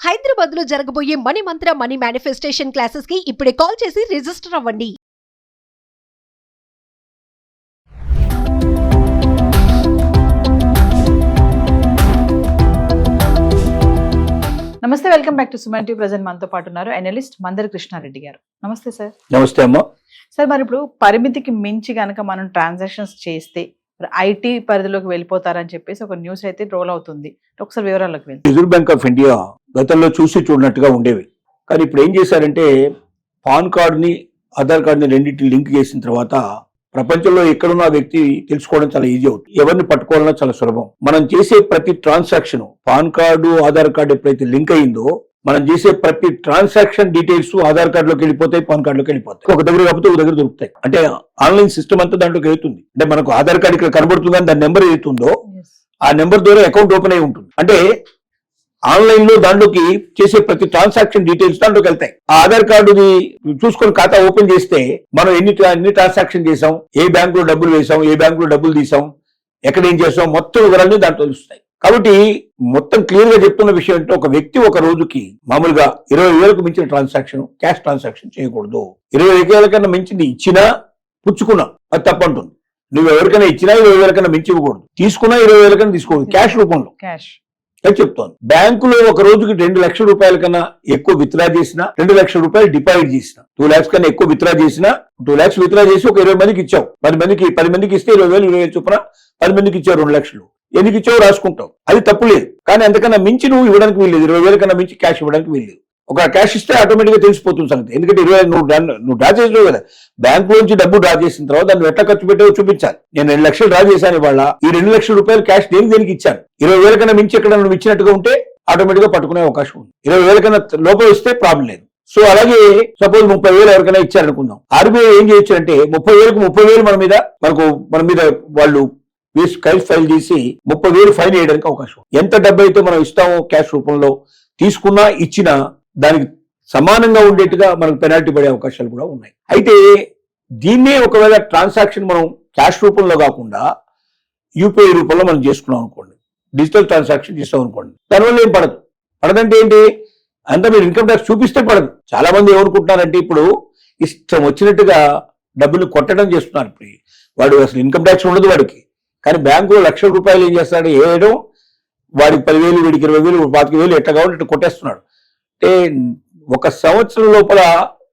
హైదరాబాద్ లో జరగబోయే మనీ మంత్ర money manifestation classes కి ఇప్పుడే కాల్ చేసి రిజిస్టర్ అవ్వండి. నమస్తే, welcome back to Suman TV. Present మనతో పాటు ఉన్నారు అనలిస్ట్ మందరి కృష్ణారెడ్డి గారు. నమస్తే సార్. నమస్తే అమ్మా. సార్, మరి ఇప్పుడు పరిమితికి మించి కనుక మనం ట్రాన్సాక్షన్స్ చేస్తే ఐటీ పరిధిలోకి వెళ్ళిపోతారని చెప్పేసి ఒక న్యూస్ అయితే రోల్ అవుతుంది. ఒకసారి వివరాల్లోకి వెళ్ళి. రిజర్వ్ బ్యాంక్ ఆఫ్ ఇండియా గతంలో చూసి చూడనట్టుగా ఉండేవి, కానీ ఇప్పుడు ఏం చేశారంటే పాన్ కార్డుని ఆధార్ కార్డుని రెండింటిని లింక్ చేసిన తర్వాత ప్రపంచంలో ఎక్కడున్న వ్యక్తి తెలుసుకోవడం చాలా ఈజీ అవుతుంది. ఎవరిని పట్టుకోవాలన్నా చాలా సులభం. మనం చేసే ప్రతి transaction pan card Aadhaar card ఎప్పుడైతే లింక్ అయిందో మనం చేసే ప్రతి ట్రాన్సాక్షన్ డీటెయిల్స్ ఆధార్ కార్డులోకి వెళ్ళిపోతాయి, పాన్ కార్డులోకి వెళ్ళిపోతాయి. ఒక దగ్గర కాకపోతే ఒక దగ్గర దొరుకుతాయి. అంటే ఆన్లైన్ సిస్టమ్ అంతా దాంట్లోకి వెళ్తుంది. అంటే మనకు ఆధార్ కార్డు ఇక్కడ కనబడుతుందని దాని నెంబర్ ఏతుందో ఆ నెంబర్ ద్వారా అకౌంట్ ఓపెన్ అయి ఉంటుంది. అంటే ఆన్లైన్ లో దాంట్లోకి చేసే ప్రతి ట్రాన్సాక్షన్ డీటెయిల్స్ దాంట్లోకి వెళ్తాయి. ఆ ఆధార్ కార్డుని చూసుకొని ఖాతా ఓపెన్ చేస్తే మనం ఎన్ని ట్రాన్సాక్షన్ చేసాం, ఏ బ్యాంకులో డబ్బులు వేసాం, ఏ బ్యాంకులో డబ్బులు తీసాం, ఎక్కడ ఏం చేసాం, మొత్తం వివరాలు దాంట్లో తెలుస్తాయి. కాబట్టి మొత్తం క్లియర్ గా చెప్తున్న విషయం అంటే ఒక వ్యక్తి ఒక రోజుకి మామూలుగా 20,000కు మించిన ట్రాన్సాక్షన్ క్యాష్ ట్రాన్సాక్షన్ చేయకూడదు. 20,000 కన్నా మించింది ఇచ్చినా పుచ్చుకున్నా అది తప్పంటుంది. నువ్వు ఎవరికైనా ఇచ్చినా 20,000 కన్నా మించి ఇవ్వకూడదు, తీసుకున్నా 20,000 కన్నా తీసుకోకూడదు క్యాష్ రూపంలో. క్యాష్ అని చెప్తోంది. బ్యాంకులో ఒక రోజుకి 2 లక్షల రూపాయల కన్నా ఎక్కువ విత్డ్రా చేసినా, 2 లక్షల రూపాయలు డిపాజిట్ చేసిన, 2 lakhs కన్నా ఎక్కువ విత్డ్రా చేసినా, 2 lakhs విత్డ్రా చేసి ఒక 20 మందికి ఇచ్చావు, 10 మందికి ఇస్తే 20,000 చొప్పున 10 మందికి ఇచ్చావు 2 లక్షలు. ఎందుకు ఇచ్చావు రాసుకుంటావు, అది తప్పు లేదు. కానీ అంతకన్నా మించి నువ్వు ఇవ్వడానికి వీల్లేదు. 20,000 కన్నా మించి క్యాష్ ఇవ్వడానికి వీల్లేదు. ఒక క్యాష్ ఇస్తే ఆటోమేటిక్ గా తెలిసిపోతుంది సంగతి. ఎందుకంటే 20,000 నువ్వు డ్రా చేసావు కదా, బ్యాంక్ లోంచి డబ్బు డ్రా చేసిన తర్వాత దాన్ని ఎట్లా ఖర్చు పెట్టావో చూపించాలి. నేను 2 లక్షలు డ్రా చేశాను ఇవాళ, ఈ 2 లక్షల రూపాయలు క్యాష్ దేనికి ఇచ్చాను. 20,000 కన్నా మించి ఎక్కడ నువ్వు ఇచ్చినట్టుగా ఉంటే ఆటోమేటిక్ గా పట్టుకునే అవకాశం ఉంది. 20,000 కన్నా లోపల ఇస్తే ప్రాబ్లం లేదు. సో అలాగే సపోజ్ 30,000 ఎవరికైనా ఇచ్చారనుకుందాం. ఆర్బీఐ ఏం చేయొచ్చు అంటే 30,000 మన మీద వాళ్ళు ఫైల్ చేసి 30,000 ఫైన్ వేయడానికి అవకాశం. ఎంత డబ్బు అయితే మనం ఇస్తామో క్యాష్ రూపంలో తీసుకున్నా ఇచ్చినా దానికి సమానంగా ఉండేట్టుగా మనకు పెనాల్టీ పడే అవకాశాలు కూడా ఉన్నాయి. అయితే దీన్నే ఒకవేళ ట్రాన్సాక్షన్ మనం క్యాష్ రూపంలో కాకుండా యూపీఐ రూపంలో మనం చేసుకున్నాం అనుకోండి, డిజిటల్ ట్రాన్సాక్షన్ చేస్తాం అనుకోండి, దానివల్ల ఏం పడదంటే ఏంటి అంతా మీరు ఇన్కమ్ ట్యాక్స్ చూపిస్తే పడదు. చాలా మంది ఏమనుకుంటున్నారంటే ఇప్పుడు ఇష్టం వచ్చినట్టుగా డబ్బులు కొట్టడం చేస్తున్నారు. ఇప్పుడు వాడు అసలు ఇన్కమ్ ట్యాక్స్ ఉండదు వాడికి, కానీ బ్యాంకులో లక్షల రూపాయలు ఏం చేస్తాడు, వేయడం, వాడికి 10,000 వీడికి 20,000 25,000 ఎట్లా కావాలి ఇట్లా కొట్టేస్తున్నాడు. అంటే ఒక సంవత్సరం లోపల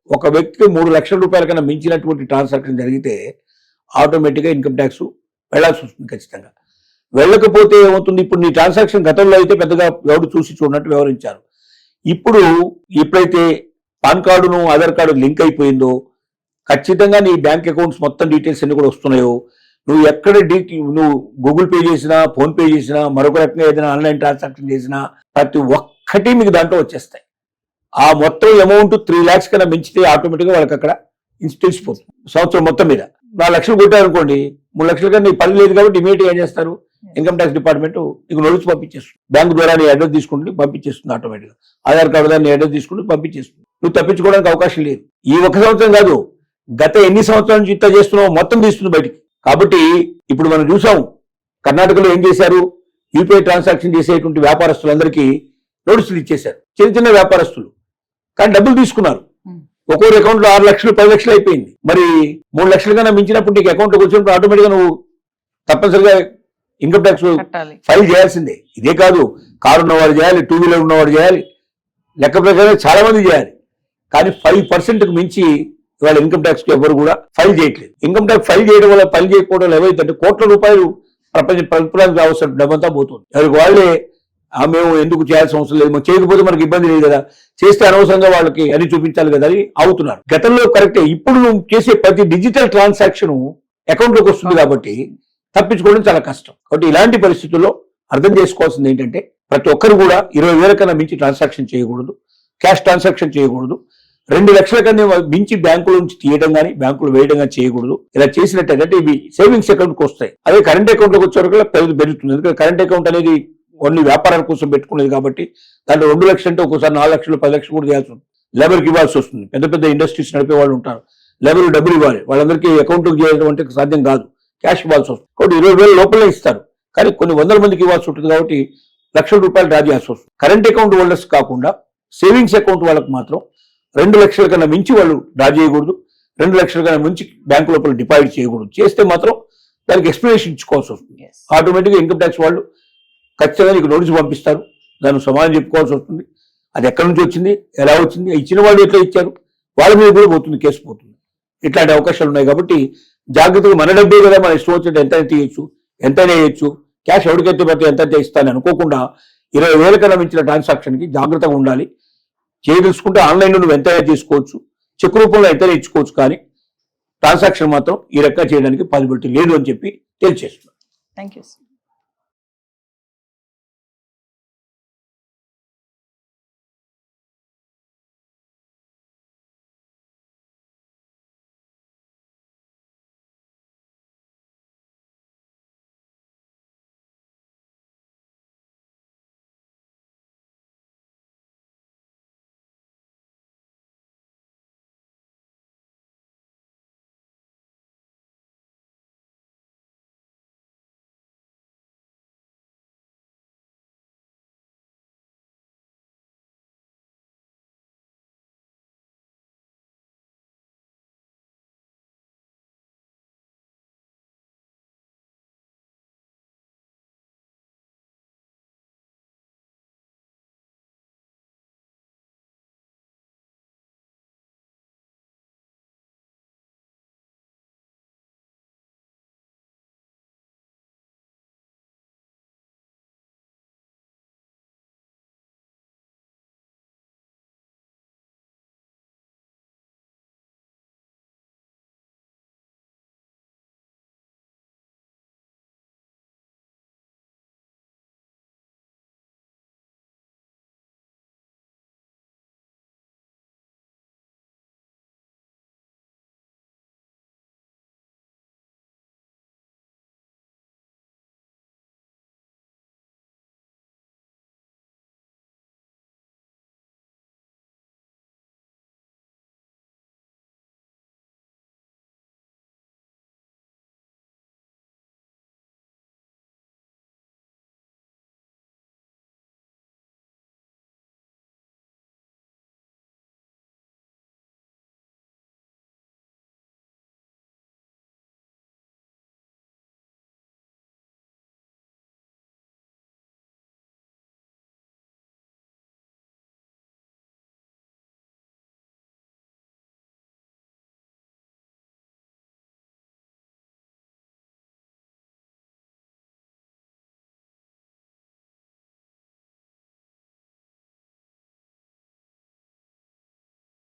ఒక వ్యక్తికి 3 లక్షల రూపాయల కన్నా మించినటువంటి ట్రాన్సాక్షన్ జరిగితే ఆటోమేటిక్గా ఇన్కమ్ ట్యాక్స్ వెళ్లాల్సి వస్తుంది ఖచ్చితంగా. వెళ్ళకపోతే ఏమవుతుంది, ఇప్పుడు నీ ట్రాన్సాక్షన్ గతంలో అయితే పెద్దగా ఎవరు చూసి చూడనట్టు వ్యవహరించారు. ఇప్పుడు ఎప్పుడైతే పాన్ కార్డును ఆధార్ కార్డు లింక్ అయిపోయిందో ఖచ్చితంగా నీ బ్యాంక్ అకౌంట్స్ మొత్తం డీటెయిల్స్ అన్ని కూడా వస్తున్నాయో, నువ్వు ఎక్కడ నువ్వు గూగుల్ పే చేసినా, ఫోన్ పే చేసినా, మరొక రకంగా ఏదైనా ఆన్లైన్ ట్రాన్సాక్షన్ చేసినా ప్రతి ఒక్కటి మీకు దాంట్లో వచ్చేస్తాయి. ఆ మొత్తం అమౌంట్ 3 lakhs కన్నా మించితే ఆటోమేటిక్గా వాళ్ళకి అక్కడ తెలిసిపోతుంది. సంవత్సరం మొత్తం మీద 4 లక్షలు కొట్టారనుకోండి, 3 లక్షల కన్నా నీకు పని లేదు కాబట్టి ఇమీడియట్గా ఏం చేస్తారు, ఇన్కమ్ ట్యాక్స్ డిపార్ట్మెంట్ నీకు నోటీస్ పంపించేస్తుంది. బ్యాంక్ ద్వారా నీ అడ్రస్ తీసుకుంటే పంపించేస్తుంది ఆటోమేటిక్గా. ఆధార్ కార్డు ద్వారా నీ అడ్రస్ తీసుకుంటే పంపించేస్తుంది. నువ్వు తప్పించుకోవడానికి అవకాశం లేదు. ఈ 1 సంవత్సరం కాదు, గత ఎన్ని సంవత్సరాల నుంచి ఇంత చేస్తున్నావు మొత్తం తీస్తుంది బయటికి. కాబట్టి ఇప్పుడు మనం చూసాం కర్ణాటకలో ఏం చేశారు, యూపీఐ ట్రాన్సాక్షన్ చేసేటువంటి వ్యాపారస్తులందరికీ నోటీసులు ఇచ్చేశారు. చిన్న వ్యాపారస్తులు కానీ డబ్బులు తీసుకున్నారు. ఒక్కొక్క అకౌంట్ లో 6 లక్షలు 10 లక్షలు అయిపోయింది. మరి 3 లక్షల కన్నా మించినప్పుడు నీకు అకౌంట్ వచ్చినప్పుడు ఆటోమేటిక్గా నువ్వు తప్పనిసరిగా ఇన్కమ్ ట్యాక్స్ ఫైల్ చేయాల్సిందే. ఇదే కాదు, కారు ఉన్నవాడు చేయాలి, 2 వీలర్ ఉన్నవాడు చేయాలి, లెక్క ప్రకారం చాలా మంది చేయాలి. కానీ 5% మించి ఇవాళ ఇన్కమ్ ట్యాక్స్ కి ఎవరు కూడా ఫైల్ చేయట్లేదు. ఇన్కమ్ ట్యాక్స్ ఫైల్ చేయడం వల్ల ఫైల్ చేయకపోవడం ఏవైతే కోట్ల రూపాయలు ప్రభుత్వానికి అవసరం డబ్బంతా పోతుంది. ఎవరికి వాళ్ళే మేము ఎందుకు చేయాల్సిన అవసరం లేదు, చేయకపోతే మనకి ఇబ్బంది లేదు కదా, చేస్తే అనవసరంగా వాళ్ళకి అని చూపించాలి కదా అని అవుతున్నారు. గతంలో కరెక్టే, ఇప్పుడు నువ్వు చేసే ప్రతి డిజిటల్ ట్రాన్సాక్షన్ అకౌంట్ లోకి వస్తుంది కాబట్టి తప్పించుకోవడం చాలా కష్టం. కాబట్టి ఇలాంటి పరిస్థితుల్లో అర్థం చేసుకోవాల్సింది ఏంటంటే ప్రతి ఒక్కరు కూడా 20,000 కన్నా మించి ట్రాన్సాక్షన్ చేయకూడదు, క్యాష్ ట్రాన్సాక్షన్ చేయకూడదు, 2 లక్షల కన్నా మించి బ్యాంకుల నుంచి తీయడం కానీ బ్యాంకులు వేయడం కానీ చేయకూడదు. ఇలా చేసినట్టయితే ఇవి సేవింగ్స్ అకౌంట్కి వస్తాయి. అదే కరెంట్ అకౌంట్లోకి వచ్చే వరకు పెరుగుతుంది. ఎందుకంటే కరెంట్ అకౌంట్ అనేది ఓన్లీ వ్యాపారాల కోసం పెట్టుకునేది కాబట్టి దాంట్లో 2 లక్షలు అంటే ఒక్కోసారి 4 లక్షలు 10 లక్షలు కూడా చేయాల్సి ఉంటుంది. లేబర్కి ఇవ్వాల్సి వస్తుంది. పెద్ద ఇండస్ట్రీస్ నడిపే వాళ్ళు ఉంటారు, లేబర్ డబ్బులు ఇవ్వాలి, వాళ్ళందరికీ అకౌంట్కి చేయడం అంటే సాధ్యం కాదు, క్యాష్ ఇవ్వాల్సి వస్తుంది. కాబట్టి 20,000 లోపలే ఇస్తారు, కానీ కొన్ని 100 మందికి ఇవ్వాల్సి ఉంటుంది. కాబట్టి రూపాయలు డ్రా చేయాల్సి వస్తుంది. కరెంట్ అకౌంట్ హోల్డర్స్ కాకుండా సేవింగ్స్ అకౌంట్ వాళ్ళకి మాత్రం 2 లక్షల కన్నా మించి వాళ్ళు డ్రా చేయకూడదు, 2 లక్షల కన్నా మించి బ్యాంకు లోపల డిపాజిట్ చేయకూడదు. చేస్తే మాత్రం దానికి ఎక్స్ప్లెనేషన్ ఇచ్చుకోవాల్సి వస్తుంది. ఆటోమేటిక్గా ఇన్కమ్ ట్యాక్స్ వాళ్ళు ఖచ్చితంగా నీకు నోటీస్ పంపిస్తారు, దానికి సమాధానం చెప్పుకోవాల్సి వస్తుంది. అది ఎక్కడి నుంచి వచ్చింది, ఎలా వచ్చింది, ఇచ్చిన వాళ్ళు ఎట్లా ఇచ్చారు, వాళ్ళ మీద కూడా పోతుంది, కేసు పోతుంది. ఇట్లాంటి అవకాశాలు ఉన్నాయి. కాబట్టి జాగ్రత్తగా మన డబ్బే కదా, మన ఇష్టం వచ్చినట్టు ఎంతైనా తీయచ్చు, ఎంతైనా వేయచ్చు, క్యాష్ ఎవరికైతే పడితే ఎంత ఇస్తానని అనుకోకుండా 20,000 కన్నా మించిన ట్రాన్సాక్షన్కి జాగ్రత్తగా ఉండాలి. చేయదలుచుకుంటే ఆన్లైన్లో నువ్వు ఎంతైనా తీసుకోవచ్చు, చెక్ రూపంలో ఎంతైనా ఇచ్చుకోవచ్చు, కానీ ట్రాన్సాక్షన్ మాత్రం ఈ రకంగా చేయడానికి పాసిబిలిటీ లేదు అని చెప్పి తెలియజేస్తున్నాను. Thank you.